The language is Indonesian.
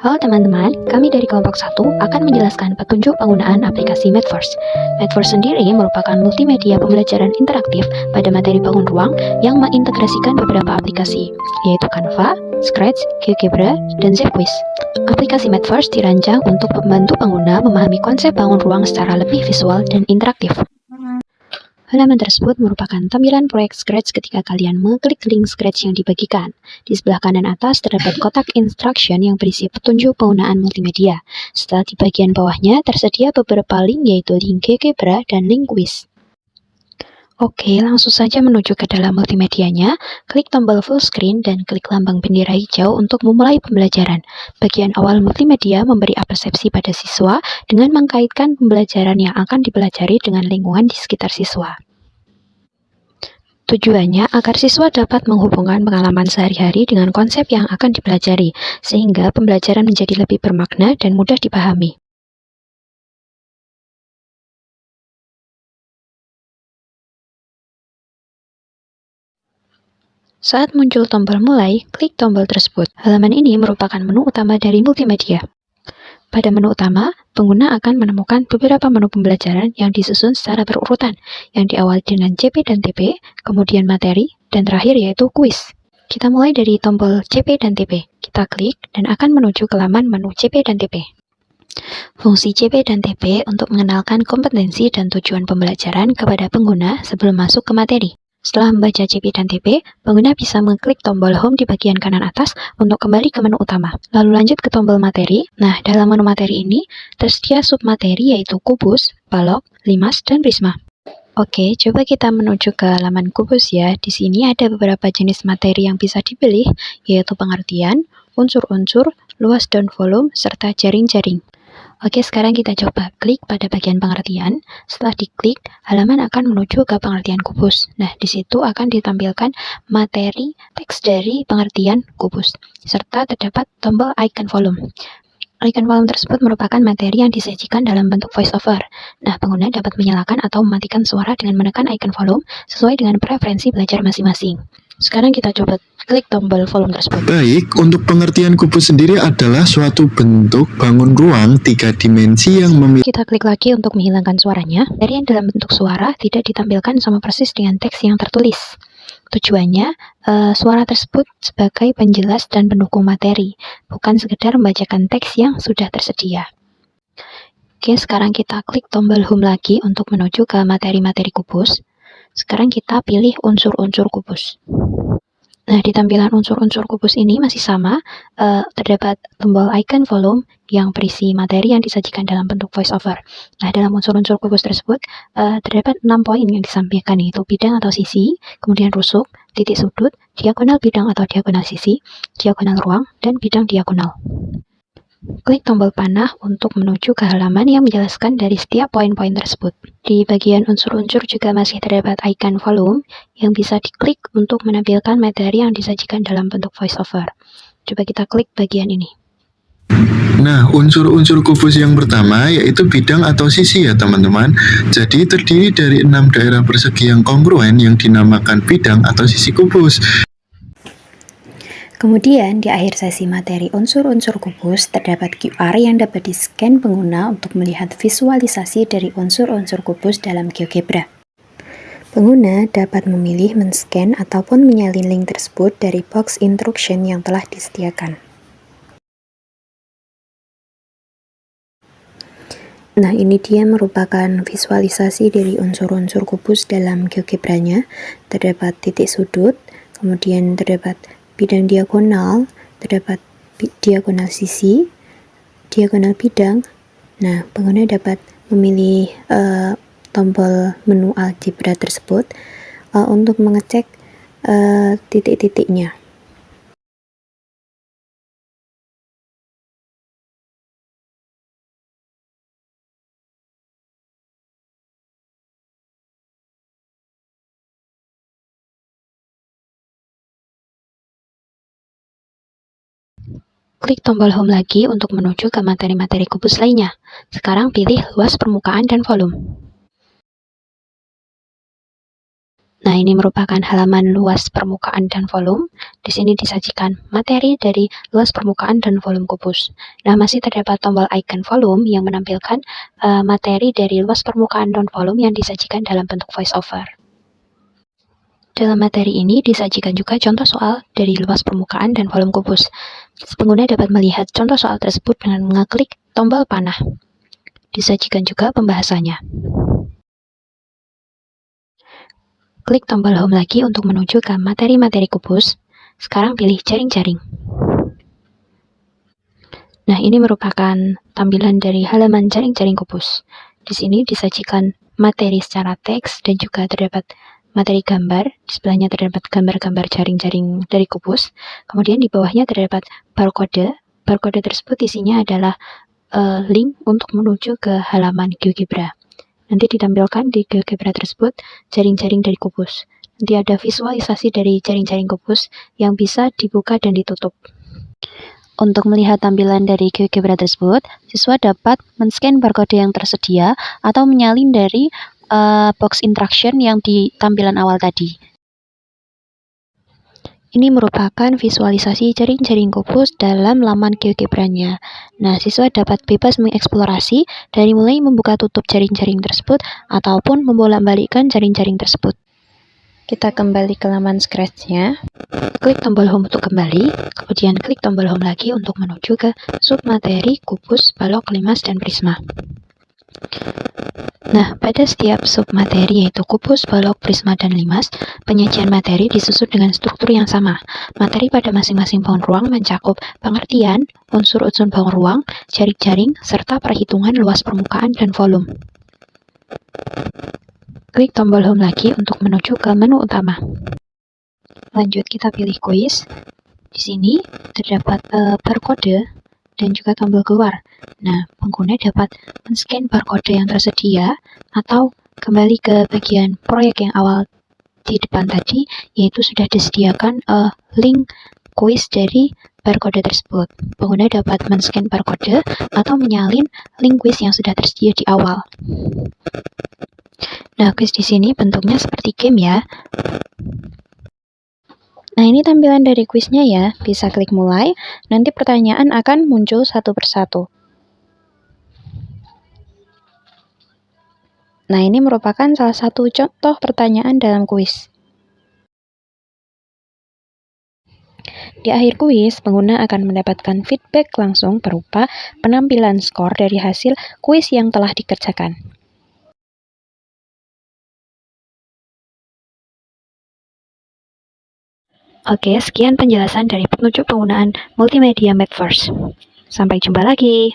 Halo teman-teman, kami dari kelompok 1 akan menjelaskan petunjuk penggunaan aplikasi Medverse. Medverse sendiri merupakan multimedia pembelajaran interaktif pada materi bangun ruang yang mengintegrasikan beberapa aplikasi, yaitu Canva, Scratch, GeoGebra, dan ZQuiz. Aplikasi Medverse dirancang untuk membantu pengguna memahami konsep bangun ruang secara lebih visual dan interaktif. Halaman tersebut merupakan tampilan proyek Scratch ketika kalian mengklik link Scratch yang dibagikan. Di sebelah kanan atas terdapat kotak instruction yang berisi petunjuk penggunaan multimedia. Setelah di bagian bawahnya tersedia beberapa link, yaitu link GeoGebra dan link quiz. Oke, langsung saja menuju ke dalam multimedianya. Klik tombol full screen dan klik lambang bendera hijau untuk memulai pembelajaran. Bagian awal multimedia memberi persepsi pada siswa dengan mengkaitkan pembelajaran yang akan dipelajari dengan lingkungan di sekitar siswa. Tujuannya agar siswa dapat menghubungkan pengalaman sehari-hari dengan konsep yang akan dipelajari, sehingga pembelajaran menjadi lebih bermakna dan mudah dipahami. Saat muncul tombol mulai, klik tombol tersebut. Halaman ini merupakan menu utama dari multimedia. Pada menu utama, pengguna akan menemukan beberapa menu pembelajaran yang disusun secara berurutan, yang diawali dengan CP dan TP, kemudian materi, dan terakhir yaitu kuis. Kita mulai dari tombol CP dan TP. Kita klik dan akan menuju ke laman menu CP dan TP. Fungsi CP dan TP untuk mengenalkan kompetensi dan tujuan pembelajaran kepada pengguna sebelum masuk ke materi. Setelah membaca CP dan TP, pengguna bisa mengklik tombol Home di bagian kanan atas untuk kembali ke menu utama. Lalu lanjut ke tombol materi. Nah, dalam menu materi ini tersedia submateri yaitu kubus, balok, limas, dan prisma. Oke, coba kita menuju ke halaman kubus ya. Di sini ada beberapa jenis materi yang bisa dipilih, yaitu pengertian, unsur-unsur, luas dan volume, serta jaring-jaring. Oke, sekarang kita coba klik pada bagian pengertian. Setelah diklik, halaman akan menuju ke pengertian kubus. Nah, di situ akan ditampilkan materi teks dari pengertian kubus, serta terdapat tombol icon volume. Icon volume tersebut merupakan materi yang disajikan dalam bentuk voiceover. Nah, pengguna dapat menyalakan atau mematikan suara dengan menekan icon volume sesuai dengan preferensi belajar masing-masing. Sekarang kita coba klik tombol volume tersebut. Baik, untuk pengertian kubus sendiri adalah suatu bentuk bangun ruang 3 dimensi yang memiliki... Kita klik lagi untuk menghilangkan suaranya. Materi yang dalam bentuk suara tidak ditampilkan sama persis dengan teks yang tertulis. Tujuannya, suara tersebut sebagai penjelas dan pendukung materi, bukan sekedar membacakan teks yang sudah tersedia. Oke, sekarang kita klik tombol Home lagi untuk menuju ke materi-materi kubus. Sekarang kita pilih unsur-unsur kubus. Nah, di tampilan unsur-unsur kubus ini masih sama, terdapat tombol icon volume yang berisi materi yang disajikan dalam bentuk voiceover. Nah, dalam unsur-unsur kubus tersebut, terdapat 6 poin yang disampaikan, yaitu bidang atau sisi, kemudian rusuk, titik sudut, diagonal bidang atau diagonal sisi, diagonal ruang, dan bidang diagonal. Klik tombol panah untuk menuju ke halaman yang menjelaskan dari setiap poin-poin tersebut. Di bagian unsur-unsur juga masih terdapat icon volume yang bisa diklik untuk menampilkan materi yang disajikan dalam bentuk voiceover. Coba kita klik bagian ini. Nah, unsur-unsur kubus yang pertama yaitu bidang atau sisi ya teman-teman. Jadi terdiri dari 6 daerah persegi yang kongruen yang dinamakan bidang atau sisi kubus. Kemudian, di akhir sesi materi unsur-unsur kubus, terdapat QR yang dapat di-scan pengguna untuk melihat visualisasi dari unsur-unsur kubus dalam GeoGebra. Pengguna dapat memilih men-scan ataupun menyalin link tersebut dari box instruction yang telah disediakan. Nah, ini dia merupakan visualisasi dari unsur-unsur kubus dalam GeoGebra-nya. Terdapat titik sudut, kemudian terdapat bidang diagonal, terdapat diagonal sisi, diagonal bidang. Nah, pengguna dapat memilih tombol menu algebra tersebut untuk mengecek titik-titiknya. Klik tombol Home lagi untuk menuju ke materi-materi kubus lainnya. Sekarang pilih luas permukaan dan volume. Nah, ini merupakan halaman luas permukaan dan volume. Di sini disajikan materi dari luas permukaan dan volume kubus. Nah, masih terdapat tombol icon volume yang menampilkan materi dari luas permukaan dan volume yang disajikan dalam bentuk voiceover. Dalam materi ini disajikan juga contoh soal dari luas permukaan dan volume kubus. Pengguna dapat melihat contoh soal tersebut dengan mengeklik tombol panah. Disajikan juga pembahasannya. Klik tombol home lagi untuk menuju ke materi-materi kubus. Sekarang pilih jaring-jaring. Nah, ini merupakan tampilan dari halaman jaring-jaring kubus. Di sini disajikan materi secara teks dan juga terdapat materi gambar. Di sebelahnya terdapat gambar-gambar jaring-jaring dari kubus. Kemudian di bawahnya terdapat barcode. Barcode tersebut isinya adalah link untuk menuju ke halaman GeoGebra. Nanti ditampilkan di GeoGebra tersebut jaring-jaring dari kubus. Nanti ada visualisasi dari jaring-jaring kubus yang bisa dibuka dan ditutup. Untuk melihat tampilan dari GeoGebra tersebut, siswa dapat men-scan barcode yang tersedia atau menyalin dari box instruction yang di tampilan awal tadi. Ini merupakan visualisasi jaring-jaring kubus dalam laman GeoGebra-nya. Nah, siswa dapat bebas mengeksplorasi dari mulai membuka tutup jaring-jaring tersebut ataupun membolak-balikkan jaring-jaring tersebut. Kita kembali ke laman Scratch-nya. Klik tombol home untuk kembali, kemudian klik tombol home lagi untuk menuju ke submateri kubus, balok, limas, dan prisma. Nah, pada setiap submateri yaitu kubus, balok, prisma, dan limas, penyajian materi disusun dengan struktur yang sama. Materi pada masing-masing bangun ruang mencakup pengertian, unsur-unsur bangun ruang, jaring-jaring, serta perhitungan luas permukaan dan volume. Klik tombol home lagi untuk menuju ke menu utama. Lanjut, kita pilih quiz. Di sini terdapat barcode dan juga tombol keluar. Nah, pengguna dapat men-scan barcode yang tersedia atau kembali ke bagian proyek yang awal di depan tadi, yaitu sudah disediakan link quiz dari barcode tersebut. Pengguna dapat men-scan barcode atau menyalin link quiz yang sudah tersedia di awal. Nah, quiz di sini bentuknya seperti game ya. Nah, ini tampilan dari kuisnya ya. Bisa klik mulai, nanti pertanyaan akan muncul satu persatu. Nah, ini merupakan salah satu contoh pertanyaan dalam kuis. Di akhir kuis, pengguna akan mendapatkan feedback langsung berupa penampilan skor dari hasil kuis yang telah dikerjakan. Oke, sekian penjelasan dari petunjuk penggunaan multimedia Mapverse. Sampai jumpa lagi.